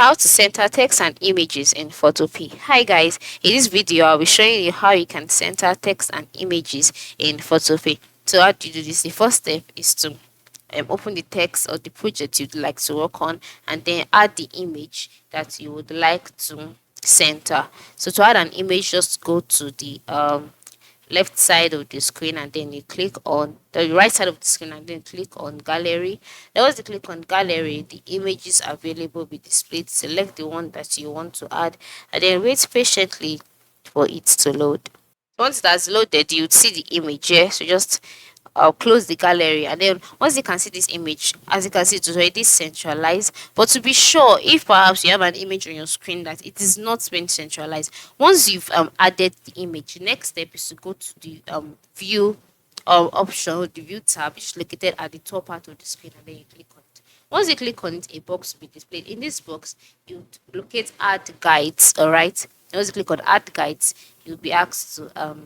how to center text and images in Photopea. Hi guys, in this video I'll be showing you how you can center text and images in Photopea. So how do you do this? The first step is to open the text or the project you'd like to work on, and then add the image that you would like to center. So to add an image, just go to the left side of the screen, and then you click on the right side of the screen, and then click on gallery. Then once you click on gallery, the images available will be displayed. Select the one that you want to add, and then wait patiently for it to load. Once that's loaded, you would see the image here. So just close the gallery, and then once you can see this image, as you can see, it's already centralized. But to be sure, if perhaps you have an image on your screen that it is not being centralized, once you've added the image, the next step is to go to the view option, or the view tab, which is located at the top part of the screen, and then you click on it. Once you click on it, a box will be displayed. In this box, you locate add guides. All right, once you click on add guides, you'll be asked to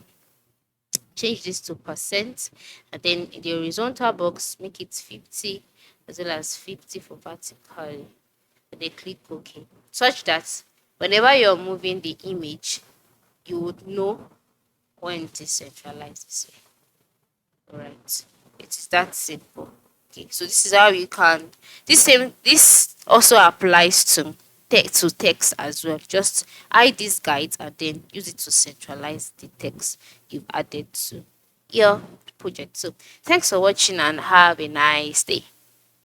change this to percent, and then in the horizontal box, make it 50 as well as 50 for vertical, and then click OK, such that whenever you're moving the image, you would know when it is centralized this way. All right, it is that simple. Okay, so this is how you can, this also applies to text as well. Just hide these guides and then use it to centralize the text you've added to your project. So thanks for watching and have a nice day.